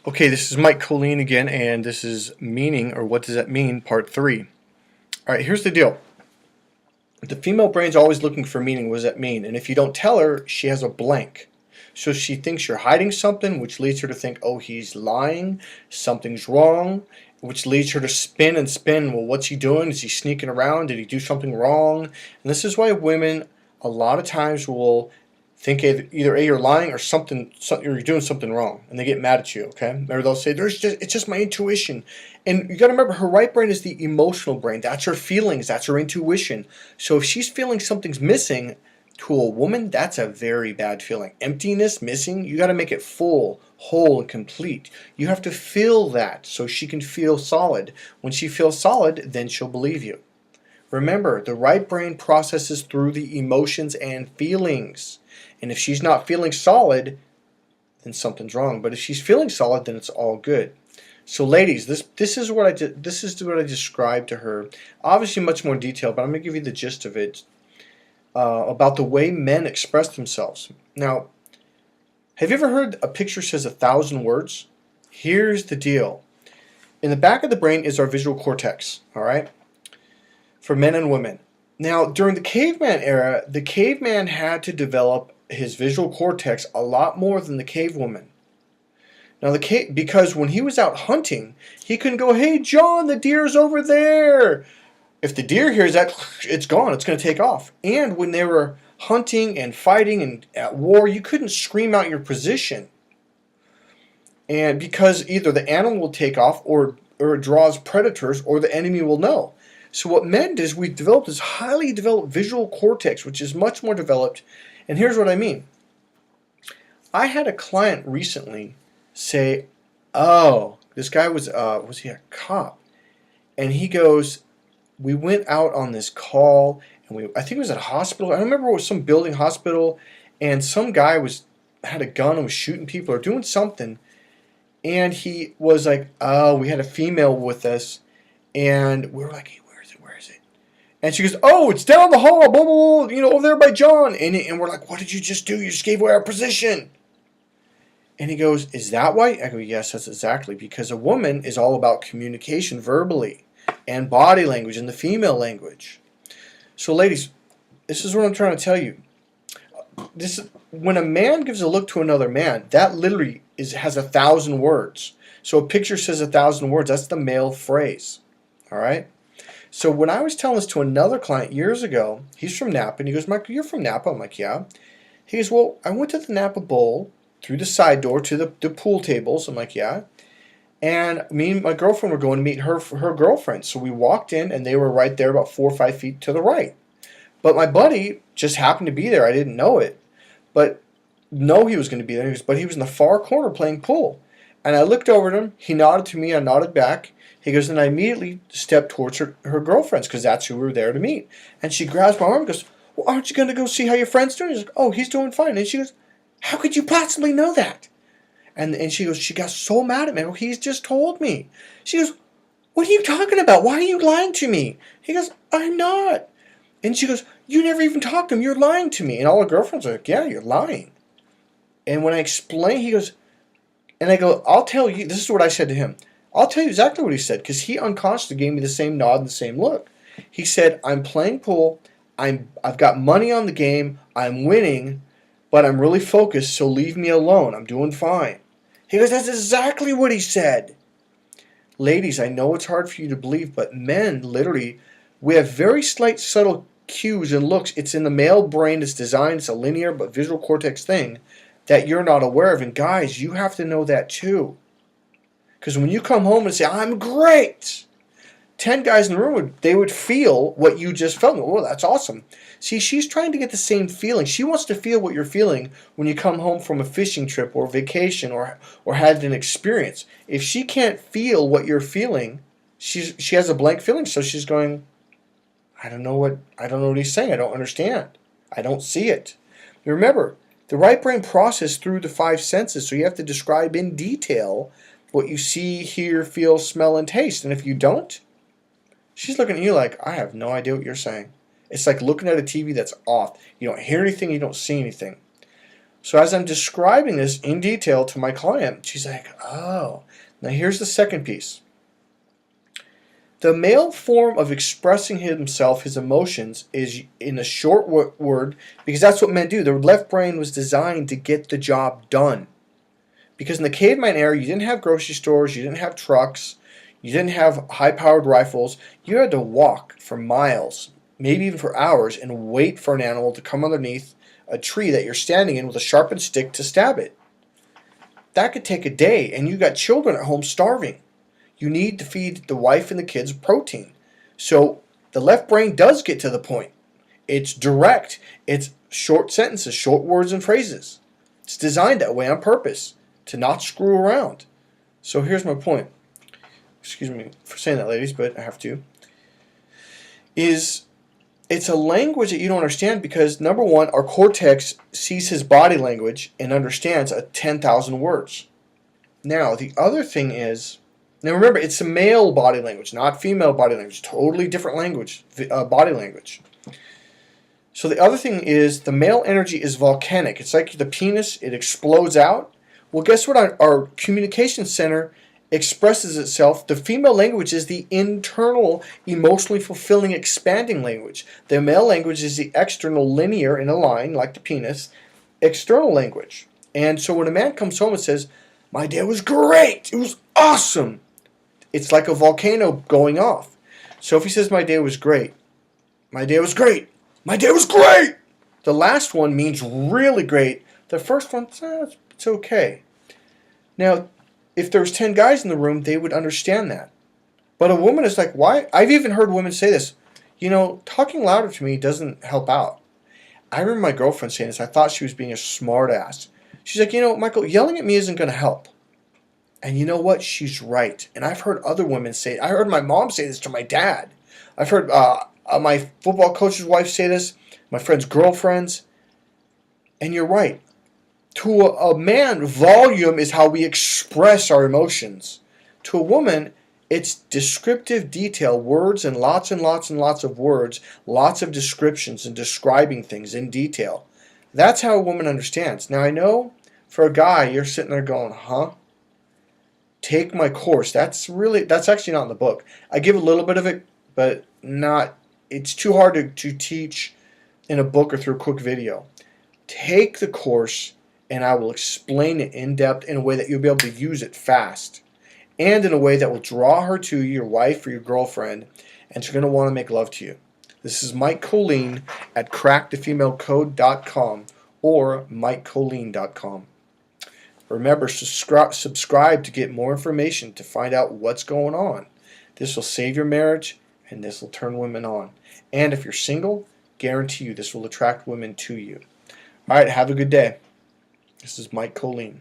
Okay, this is Mike Colleen again, and this is Meaning, or What Does That Mean, Part 3. Alright, here's the deal. The female brain's always looking for meaning. What does that mean? And if you don't tell her, she has a blank. So she thinks you're hiding something, which leads her to think, oh, he's lying, something's wrong, which leads her to spin and spin. Well, what's he doing? Is he sneaking around? Did he do something wrong? And this is why women a lot of times will think either A, you're lying, or something you're doing something wrong, and they get mad at you, okay? Or they'll say, it's just my intuition. And you got to remember, her right brain is the emotional brain. That's her feelings. That's her intuition. So if she's feeling something's missing to a woman, that's a very bad feeling. Emptiness, missing, you got to make it full, whole, and complete. You have to feel that so she can feel solid. When she feels solid, then she'll believe you. Remember, the right brain processes through the emotions and feelings. And if she's not feeling solid, then something's wrong. But if she's feeling solid, then it's all good. So, ladies, this is what I described to her. Obviously, much more detail, but I'm going to give you the gist of it about the way men express themselves. Now, have you ever heard a picture says 1,000 words? Here's the deal. In the back of the brain is our visual cortex. All right, for men and women. Now, during the caveman era, the caveman had to develop his visual cortex a lot more than the cave woman. Now, because when he was out hunting, he couldn't go, hey, John, the deer's over there. If the deer hears that, it's gone. It's going to take off. And when they were hunting and fighting and at war, you couldn't scream out your position. And because either the animal will take off or it draws predators or the enemy will know. So what men did is we developed this highly developed visual cortex, which is much more developed. And here's what I mean. I had a client recently say, oh, this guy was he a cop? And he goes, we went out on this call, and I think it was at a hospital. I don't remember, it was some building hospital, and some guy had a gun and was shooting people or doing something. And he was like, oh, we had a female with us, and we were like, hey, where is it? And she goes, oh, it's down the hall, blah, blah, blah, over there by John. And we're like, what did you just do? You just gave away our position. And he goes, is that why? I go, yes, that's exactly. Because a woman is all about communication verbally and body language and the female language. So, ladies, this is what I'm trying to tell you. When a man gives a look to another man, that literally has 1,000 words. So a picture says 1,000 words. That's the male phrase. All right? So when I was telling this to another client years ago, he's from Napa, and he goes, Michael, you're from Napa? I'm like, yeah. He goes, well, I went to the Napa Bowl through the side door to the pool tables. I'm like, yeah. And me and my girlfriend were going to meet her girlfriend. So we walked in, and they were right there about 4 or 5 feet to the right. But my buddy just happened to be there. I didn't know it. But know he was going to be there. But he was in the far corner playing pool. And I looked over at him. He nodded to me. I nodded back. He goes, and I immediately stepped towards her girlfriend's because that's who we were there to meet. And she grabs my arm and goes, well, aren't you going to go see how your friend's doing? He's like, oh, he's doing fine. And she goes, how could you possibly know that? And she goes, she got so mad at me. Well, he's just told me. She goes, what are you talking about? Why are you lying to me? He goes, I'm not. And she goes, you never even talked to him. You're lying to me. And all her girlfriends are like, yeah, you're lying. And when I explain, he goes, and I go, I'll tell you, this is what I said to him. I'll tell you exactly what he said, because he unconsciously gave me the same nod and the same look. He said, I'm playing pool, I've got money on the game, I'm winning, but I'm really focused, so leave me alone. I'm doing fine. He goes, that's exactly what he said. Ladies, I know it's hard for you to believe, but men, literally, we have very slight, subtle cues and looks. It's in the male brain, it's designed, it's a linear but visual cortex thing that you're not aware of. And guys, you have to know that too. Because when you come home and say, I'm great, 10 guys in the room, they would feel what you just felt. Oh, that's awesome. See, she's trying to get the same feeling. She wants to feel what you're feeling when you come home from a fishing trip or vacation or had an experience. If she can't feel what you're feeling, she has a blank feeling. So she's going, I don't know what he's saying. I don't understand. I don't see it. Remember, the right brain processes through the 5 senses, so you have to describe in detail what you see, hear, feel, smell, and taste. And if you don't, she's looking at you like, I have no idea what you're saying. It's like looking at a TV that's off. You don't hear anything, you don't see anything. So as I'm describing this in detail to my client, she's like, oh. Now here's the second piece. The male form of expressing himself, his emotions, is in a short word, because that's what men do. The left brain was designed to get the job done. Because in the caveman era, you didn't have grocery stores, you didn't have trucks, you didn't have high-powered rifles. You had to walk for miles, maybe even for hours, and wait for an animal to come underneath a tree that you're standing in with a sharpened stick to stab it. That could take a day, and you got children at home starving. You need to feed the wife and the kids protein. So the left brain does get to the point. It's direct. It's short sentences, short words and phrases. It's designed that way on purpose, to not screw around. So here's my point. Excuse me for saying that, ladies, but I have to. It's a language that you don't understand because, number one, our cortex sees his body language and understands 10,000 words. Now, the other thing is, now remember, it's a male body language, not female body language. Totally different language, body language. So the other thing is the male energy is volcanic. It's like the penis, it explodes out. Well, guess what? Our communication center expresses itself. The female language is the internal, emotionally fulfilling, expanding language. The male language is the external, linear, in a line, like the penis, external language. And so when a man comes home and says, my day was great, it was awesome, it's like a volcano going off. So if he says, my day was great, my day was great, my day was great, the last one means really great. The first one, it's okay. Now, if there was 10 guys in the room, they would understand that. But a woman is like, why? I've even heard women say this, talking louder to me doesn't help out. I remember my girlfriend saying this. I thought she was being a smart ass. She's like, Michael, yelling at me isn't going to help. And you know what? She's right. And I've heard other women say it. I heard my mom say this to my dad. I've heard my football coach's wife say this, my friends' girlfriends. And you're right. To a man, volume is how we express our emotions. To a woman, it's descriptive detail, words and lots and lots and lots of words, lots of descriptions and describing things in detail. That's how a woman understands. Now, I know for a guy, you're sitting there going, huh? Take my course. That's actually not in the book. I give a little bit of it, but not. It's too hard to teach in a book or through a quick video. Take the course, and I will explain it in depth in a way that you'll be able to use it fast, and in a way that will draw her to your wife or your girlfriend, and she's going to want to make love to you. This is Mike Colleen at crackthefemalecode.com or MikeColleen.com. Remember, subscribe to get more information to find out what's going on. This will save your marriage, and this will turn women on. And if you're single, guarantee you this will attract women to you. All right, have a good day. This is Mike Colleen.